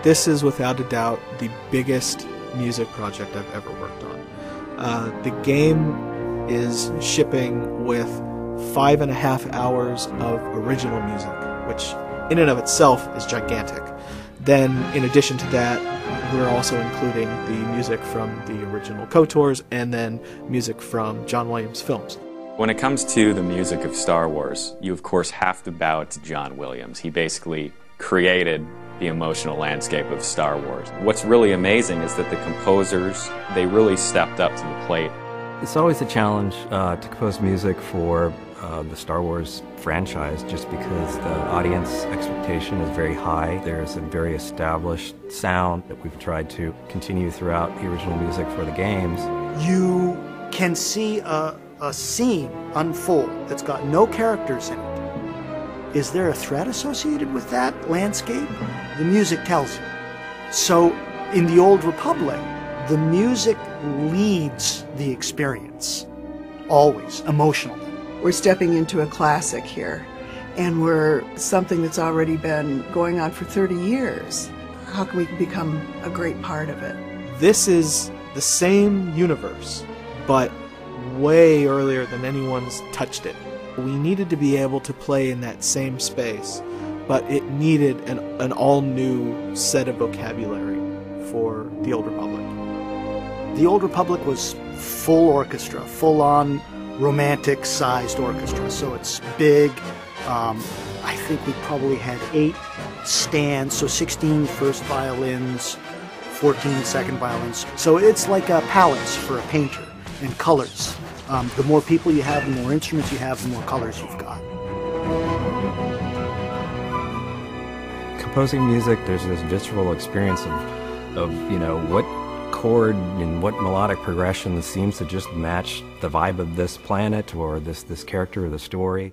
This is without a doubt the biggest music project I've ever worked on. The game is shipping with 5.5 hours of original music, which in and of itself is gigantic. Then, in addition to that, we're also including the music from the original KOTORs and then music from John Williams films. When it comes to the music of Star Wars, you of course have to bow to John Williams. He basically created the emotional landscape of Star Wars. What's really amazing is that the composers, they really stepped up to the plate. It's always a challenge to compose music for the Star Wars franchise, just because the audience expectation is very high. There's a very established sound that we've tried to continue throughout the original music for the games. You can see a scene unfold that's got no characters in it. Is there a threat associated with that landscape? The music tells you. So in the Old Republic, the music leads the experience, always, emotionally. We're stepping into a classic here, and we're something that's already been going on for 30 years. How can we become a great part of it? This is the same universe, but way earlier than anyone's touched it. We needed to be able to play in that same space, but it needed an all-new set of vocabulary for the Old Republic. The Old Republic was full orchestra, full-on romantic-sized orchestra, so it's big. I think we probably had 8 stands, so 16 first violins, 14 second violins. So it's like a palace for a painter, and colors. The more people you have, the more instruments you have, the more colors you've got. Composing music, there's this visceral experience of you know, what chord and what melodic progression seems to just match the vibe of this planet or this character or the story.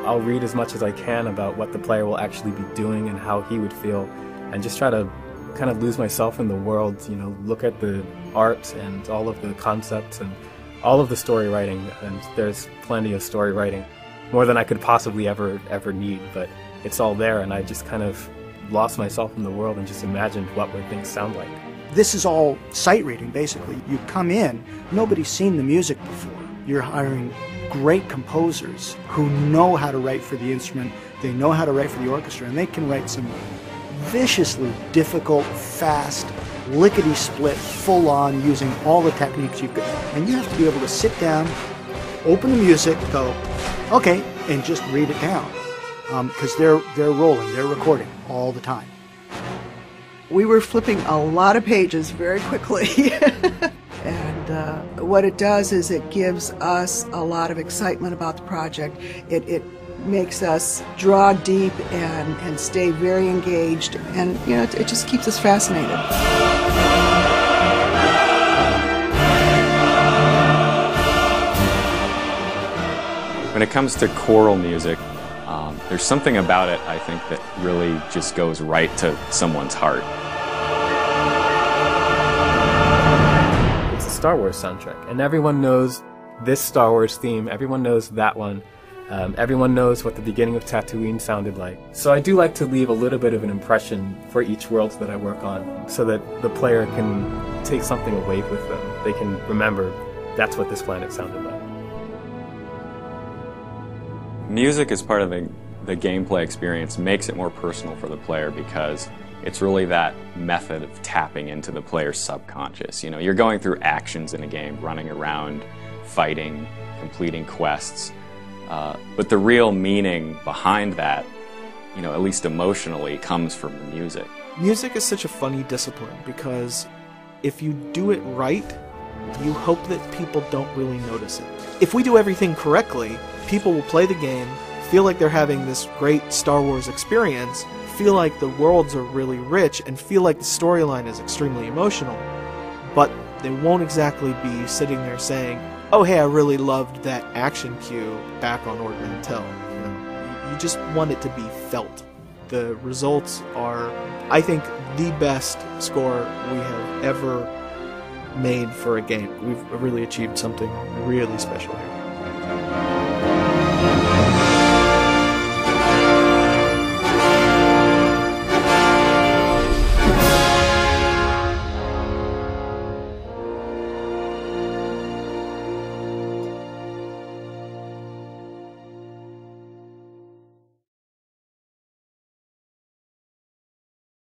I'll read as much as I can about what the player will actually be doing and how he would feel, and just try to kind of lose myself in the world, you know, look at the art and all of the concepts and all of the story writing, and there's plenty of story writing, more than I could possibly ever need, but it's all there, and I just kind of lost myself in the world and just imagined what would things sound like. This is all sight reading, basically. You come in, nobody's seen the music before. You're hiring great composers who know how to write for the instrument, they know how to write for the orchestra, and they can write some viciously difficult, fast, lickety-split, full-on, using all the techniques you've got. And you have to be able to sit down, open the music, go, okay, and just read it down. Because they're rolling, they're recording all the time. We were flipping a lot of pages very quickly. And what it does is it gives us a lot of excitement about the project. It makes us draw deep and stay very engaged, and you know, it just keeps us fascinated. When it comes to choral music, there's something about it, I think, that really just goes right to someone's heart. It's a Star Wars soundtrack, and everyone knows this Star Wars theme, everyone knows that one. Everyone knows what the beginning of Tatooine sounded like. So I do like to leave a little bit of an impression for each world that I work on, so that the player can take something away with them. They can remember that's what this planet sounded like. Music as part of the gameplay experience makes it more personal for the player, because it's really that method of tapping into the player's subconscious. You know, you're going through actions in a game, running around, fighting, completing quests. But the real meaning behind that, you know, at least emotionally, comes from the music. Music is such a funny discipline, because if you do it right, you hope that people don't really notice it. If we do everything correctly, people will play the game, feel like they're having this great Star Wars experience, feel like the worlds are really rich, and feel like the storyline is extremely emotional, but they won't exactly be sitting there saying, oh hey, I really loved that action cue back on Ord Mantell. You know, you just want it to be felt. The results are, I think, the best score we have ever made for a game. We've really achieved something really special here.